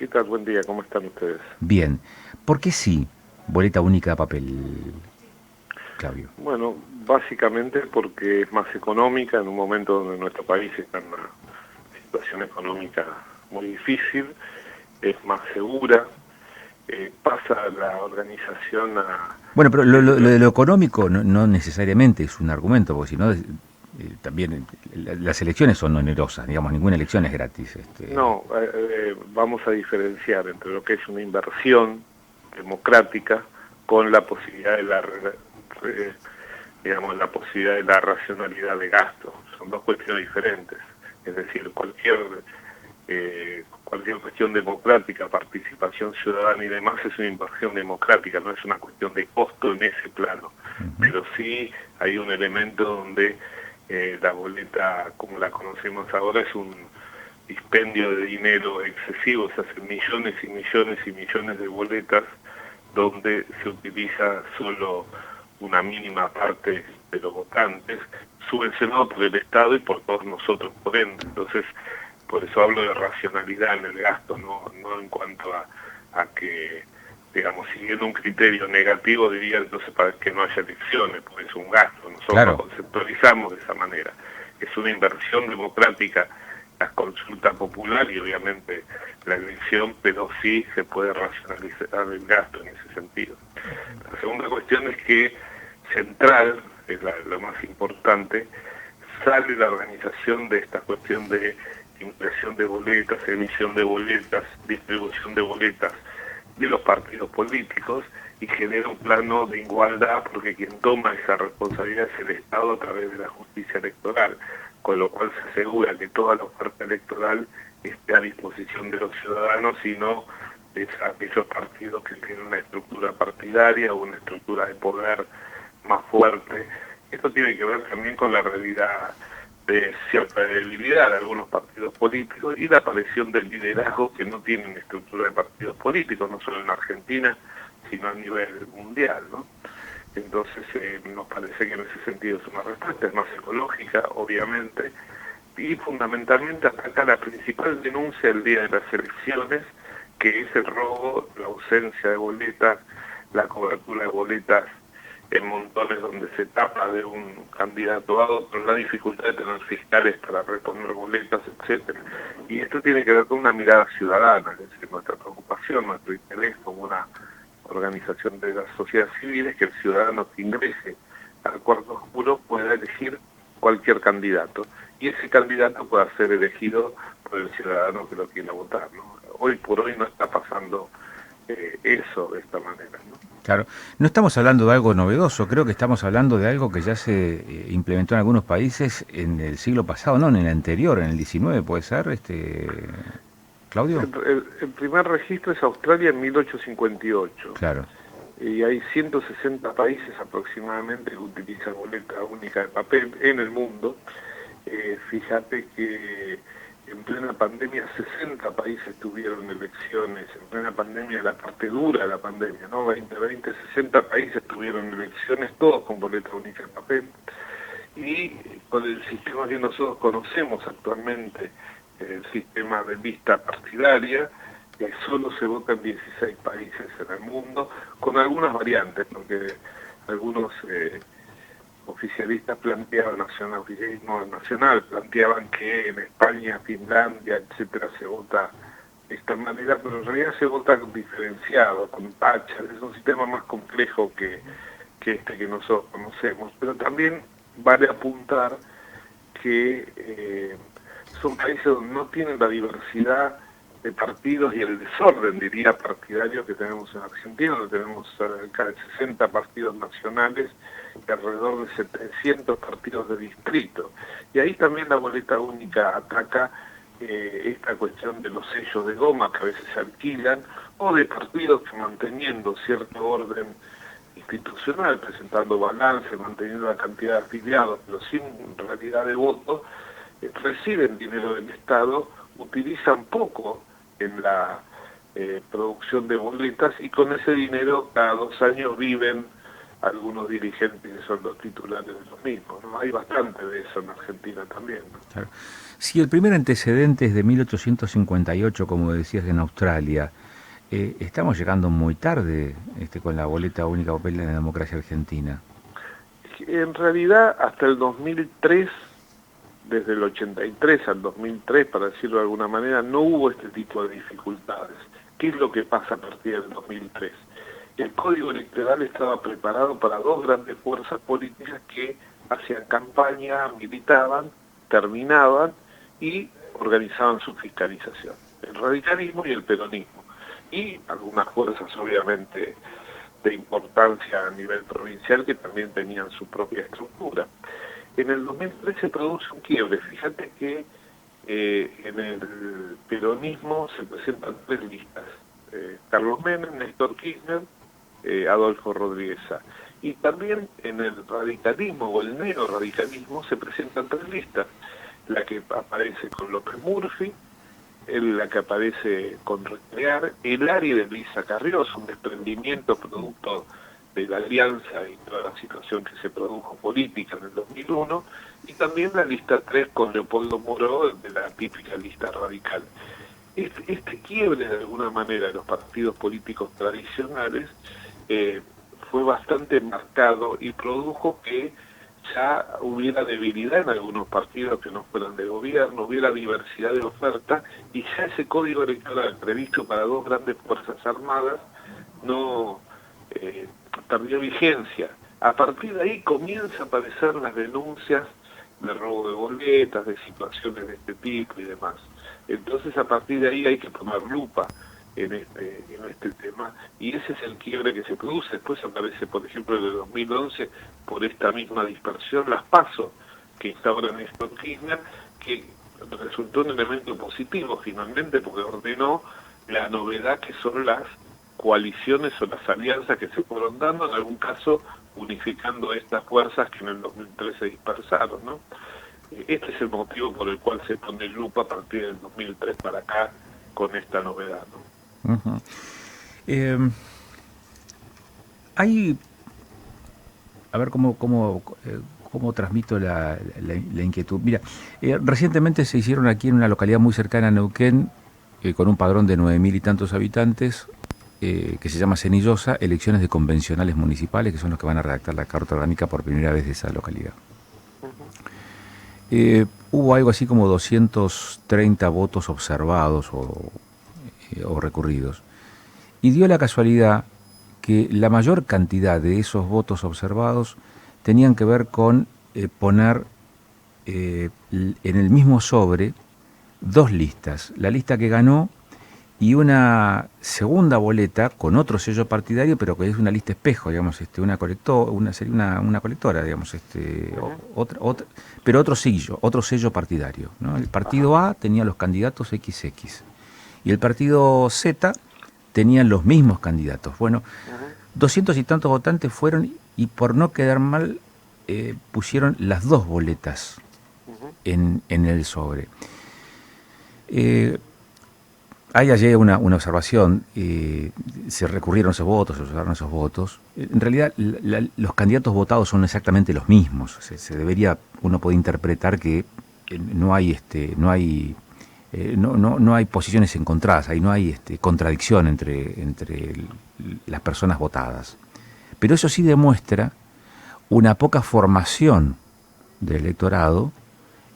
¿Qué tal? Buen día, ¿cómo están ustedes? Bien. ¿Por qué sí? Boleta única de papel, Claudio. Bueno, básicamente porque es más económica en un momento donde nuestro país está en una situación económica muy difícil, es más segura, pasa la organización a... Bueno, pero lo de- de lo económico no necesariamente es un argumento, porque si no, también las elecciones son onerosas, digamos, ninguna elección es gratis. no, vamos a diferenciar entre lo que es una inversión democrática con la posibilidad de digamos, la posibilidad de la racionalidad de gasto. Son dos cuestiones diferentes. Es decir, cualquier cuestión democrática, participación ciudadana y demás es una inversión democrática, no es una cuestión de costo en ese plano. Ujú. Pero sí hay un elemento donde la boleta, como la conocemos ahora, es un dispendio de dinero excesivo, se hacen millones y millones y millones de boletas donde se utiliza solo una mínima parte de los votantes, subvencionado por el Estado y por todos nosotros por ende. Entonces, por eso hablo de racionalidad en el gasto, no en cuanto a que, digamos, siguiendo un criterio negativo diría entonces para que no haya elecciones, porque es un gasto, nosotros lo Claro, conceptualizamos de esa manera. Es una inversión democrática la consulta popular y obviamente la elección, pero sí se puede racionalizar el gasto en ese sentido. La segunda cuestión es que central, es lo más importante, sale la organización de esta cuestión de impresión de boletas, emisión de boletas, distribución de boletas de los partidos políticos y genera un plano de igualdad porque quien toma esa responsabilidad es el Estado a través de la justicia electoral, con lo cual se asegura que toda la oferta electoral esté a disposición de los ciudadanos y no de aquellos partidos que tienen una estructura partidaria o una estructura de poder más fuerte. Esto tiene que ver también con la realidad de cierta debilidad de algunos partidos políticos y la aparición del liderazgo que no tienen estructura de partidos políticos, no solo en Argentina, sino a nivel mundial, ¿no? Entonces nos parece que en ese sentido es una respuesta, es más ecológica, obviamente, y fundamentalmente ataca la principal denuncia del día de las elecciones, que es el robo, la ausencia de boletas, la cobertura de boletas en montones donde se tapa de un candidato a otro, la dificultad de tener fiscales para reponer boletas, etcétera. Y esto tiene que ver con una mirada ciudadana, es decir, nuestra preocupación, nuestro interés como una organización de la sociedad civil es que el ciudadano que ingrese al cuarto oscuro pueda elegir cualquier candidato y ese candidato pueda ser elegido por el ciudadano que lo quiera votar, ¿no? Hoy por hoy no está pasando eso de esta manera, ¿no? claro. No estamos hablando de algo novedoso, creo que estamos hablando de algo que ya se implementó en algunos países en el siglo pasado, no, en el anterior, en el 19, ¿puede ser, Claudio? El primer registro es Australia en 1858 Claro. y hay 160 países aproximadamente que utilizan boleta única de papel en el mundo. Fíjate que en plena pandemia 60 países tuvieron elecciones, en plena pandemia, la parte dura de la pandemia, ¿no? 2020, 60 países tuvieron elecciones, todos con boleta única de papel. Y con el sistema que nosotros conocemos actualmente, el sistema de lista partidaria, solo se vota en 16 países en el mundo, con algunas variantes, porque algunos oficialistas planteaban, oficialismo nacional, planteaban que en España, Finlandia, etcétera, se vota de esta manera, pero en realidad se vota diferenciado, con tachas, es un sistema más complejo que este que nosotros conocemos, pero también vale apuntar que son países donde no tienen la diversidad de partidos y el desorden, diría, partidario que tenemos en Argentina, donde tenemos cerca de 60 partidos nacionales y alrededor de 700 partidos de distrito. Y ahí también la boleta única ataca esta cuestión de los sellos de goma que a veces se alquilan, o de partidos que manteniendo cierto orden institucional, presentando balance, manteniendo la cantidad de afiliados, pero sin realidad de voto, reciben dinero del Estado, utilizan poco en la producción de boletas y con ese dinero cada 2 años viven algunos dirigentes que son los titulares de los mismos, ¿no? Hay bastante de eso en Argentina también, ¿no? Claro. Si el primer antecedente es de 1858, como decías, en Australia, estamos llegando muy tarde con la boleta única papel en la democracia argentina. En realidad, hasta el 2003, desde el 83 al 2003, para decirlo de alguna manera, no hubo este tipo de dificultades. ¿Qué es lo que pasa a partir del 2003? El Código Electoral estaba preparado para dos grandes fuerzas políticas que hacían campaña, militaban, terminaban y organizaban su fiscalización. El radicalismo y el peronismo. Y algunas fuerzas, obviamente, de importancia a nivel provincial que también tenían su propia estructura. En el 2003 se produce un quiebre. Fíjate que en el peronismo se presentan tres listas. Carlos Menem, Néstor Kirchner, Adolfo Rodríguez Sá. Y también en el radicalismo o el neorradicalismo se presentan tres listas. La que aparece con López Murphy, la que aparece con Recrear, el área de Luisa Carriós, un desprendimiento producto de la alianza y toda la situación que se produjo política en el 2001, y también la lista 3 con Leopoldo Moró, de la típica lista radical. Este quiebre de alguna manera de los partidos políticos tradicionales fue bastante marcado y produjo que ya hubiera debilidad en algunos partidos que no fueran de gobierno, hubiera diversidad de oferta, y ya ese código electoral previsto para dos grandes fuerzas armadas no perdió vigencia. A partir de ahí comienzan a aparecer las denuncias de robo de boletas, de situaciones de este tipo y demás. Entonces a partir de ahí hay que poner lupa en este tema, y ese es el quiebre que se produce. Después aparece, por ejemplo, en el 2011, por esta misma dispersión, las PASO, que instaura Néstor Kirchner, que resultó un elemento positivo finalmente, porque ordenó la novedad que son las coaliciones o las alianzas que se fueron dando, en algún caso unificando estas fuerzas que en el 2013 se dispersaron, ¿no? Este es el motivo por el cual se pone lupa a partir del 2003 para acá con esta novedad, ¿no? Hay, a ver cómo transmito la inquietud. Mira, recientemente se hicieron aquí en una localidad muy cercana a Neuquén, con un padrón de 9.000 y tantos habitantes, que se llama Cenillosa, elecciones de convencionales municipales, que son los que van a redactar la carta orgánica por primera vez de esa localidad. Hubo algo así como 230 votos observados o recurridos. Y dio la casualidad que la mayor cantidad de esos votos observados tenían que ver con poner en el mismo sobre dos listas. La lista que ganó y una segunda boleta con otro sello partidario, pero que es una lista espejo, digamos, una colectora, digamos, pero otro sello partidario, ¿no? El partido A tenía los candidatos XX y el partido Z tenían los mismos candidatos. Bueno, 200 y tantos votantes fueron y por no quedar mal pusieron las dos boletas en el sobre. Hay allí una observación, se recurrieron esos votos, se observaron esos votos. En realidad los candidatos votados son exactamente los mismos. Uno puede interpretar que no hay posiciones encontradas, ahí no hay contradicción entre las personas votadas. Pero eso sí demuestra una poca formación del electorado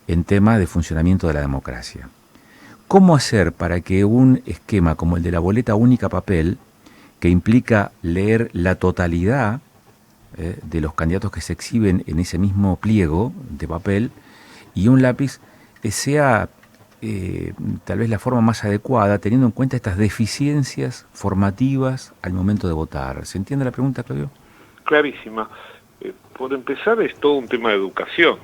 en tema de funcionamiento de la democracia. ¿Cómo hacer para que un esquema como el de la boleta única papel, que implica leer la totalidad de los candidatos que se exhiben en ese mismo pliego de papel y un lápiz, sea tal vez la forma más adecuada, teniendo en cuenta estas deficiencias formativas al momento de votar? ¿Se entiende la pregunta, Claudio? Clarísima. Por empezar, es todo un tema de educación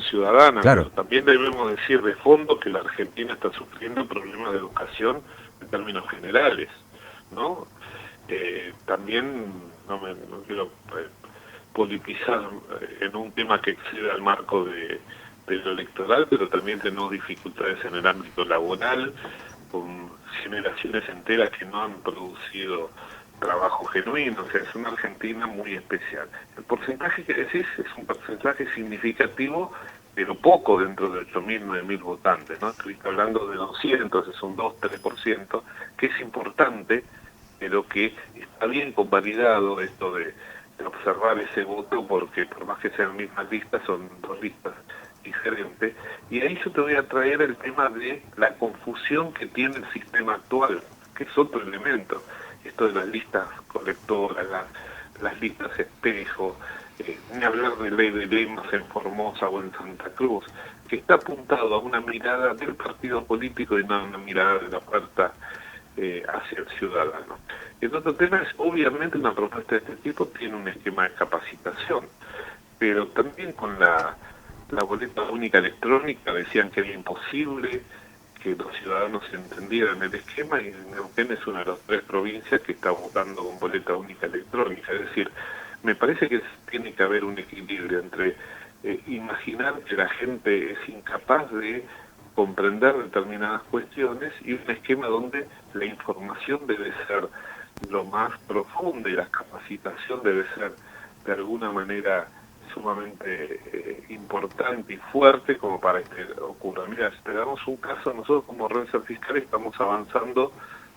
ciudadana. Claro. Pero también debemos decir de fondo que la Argentina está sufriendo problemas de educación en términos generales, ¿no? También no quiero politizar en un tema que excede al marco de lo electoral, pero también tenemos dificultades en el ámbito laboral, con generaciones enteras que no han producido trabajo genuino, o sea, es una Argentina muy especial. El porcentaje que decís es un porcentaje significativo, pero poco dentro de 8.000, 9.000 votantes, ¿no? Estuviste hablando de 200, es un 2-3%, que es importante, pero que está bien convalidado esto de observar ese voto, porque por más que sean mismas listas, son dos listas diferentes. Y ahí yo te voy a traer el tema de la confusión que tiene el sistema actual, que es otro elemento. Esto de las listas colectoras, las listas espejo, ni hablar de ley de lemas en Formosa o en Santa Cruz, que está apuntado a una mirada del partido político y no a una mirada de la oferta hacia el ciudadano. El otro tema es, obviamente, una propuesta de este tipo tiene un esquema de capacitación, pero también con la boleta única electrónica decían que era imposible que los ciudadanos entendieran el esquema, y Neuquén es una de las 3 provincias que está votando con boleta única electrónica. Es decir, me parece que tiene que haber un equilibrio entre imaginar que la gente es incapaz de comprender determinadas cuestiones y un esquema donde la información debe ser lo más profunda y la capacitación debe ser de alguna manera sumamente importante y fuerte como para que ocurra. Mira, si te damos un caso, nosotros como Reserva Fiscal estamos avanzando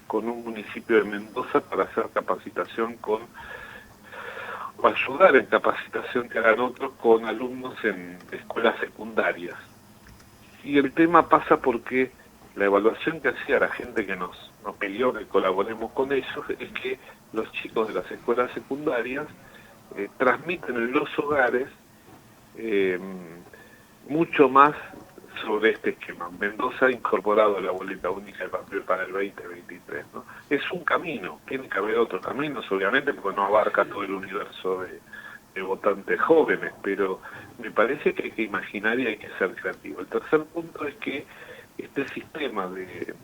con un municipio de Mendoza para hacer capacitación o ayudar en capacitación que hagan otros con alumnos en escuelas secundarias. Y el tema pasa porque la evaluación que hacía la gente que nos pidió que colaboremos con ellos es que los chicos de las escuelas secundarias transmiten en los hogares mucho más sobre este esquema. Mendoza ha incorporado la boleta única de papel para el 2023, ¿no? Es un camino, tiene que haber otros caminos, obviamente, porque no abarca todo el universo de votantes jóvenes, pero me parece que hay que imaginar y hay que ser creativo. El tercer punto es que este sistema de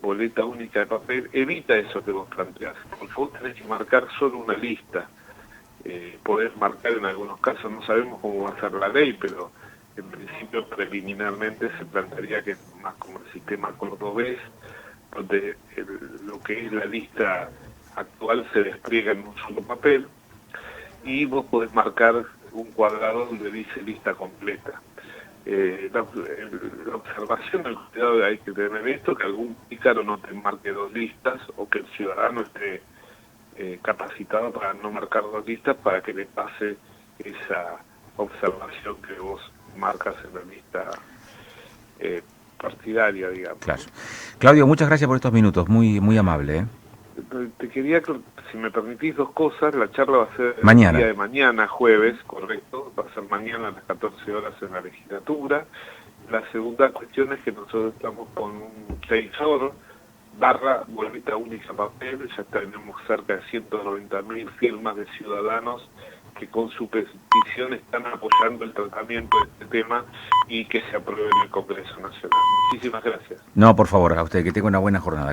boleta única de papel evita eso que vos planteás, porque vos tenés que marcar solo una lista. Podés marcar en algunos casos, no sabemos cómo va a ser la ley, pero en principio preliminarmente se plantearía que es más como el sistema cordobés, donde lo que es la lista actual se despliega en un solo papel y vos podés marcar un cuadrado donde dice lista completa. La observación, el cuidado que hay que tener esto, que algún pícaro no te marque 2 listas o que el ciudadano esté capacitado para no marcar 2 listas para que le pase esa observación que vos marcas en la lista partidaria, digamos. Claro. Claudio, muchas gracias por estos minutos, muy, muy amable, ¿eh? Te quería, si me permitís, 2 cosas. La charla va a ser mañana. El día de mañana, jueves, correcto, va a ser mañana a las 14 horas en la legislatura. La segunda cuestión es que nosotros estamos con un sensor / boleta única papel, ya tenemos cerca de 190.000 firmas de ciudadanos que con su petición están apoyando el tratamiento de este tema y que se apruebe en el Congreso Nacional. Muchísimas gracias. No, por favor, a usted, que tenga una buena jornada.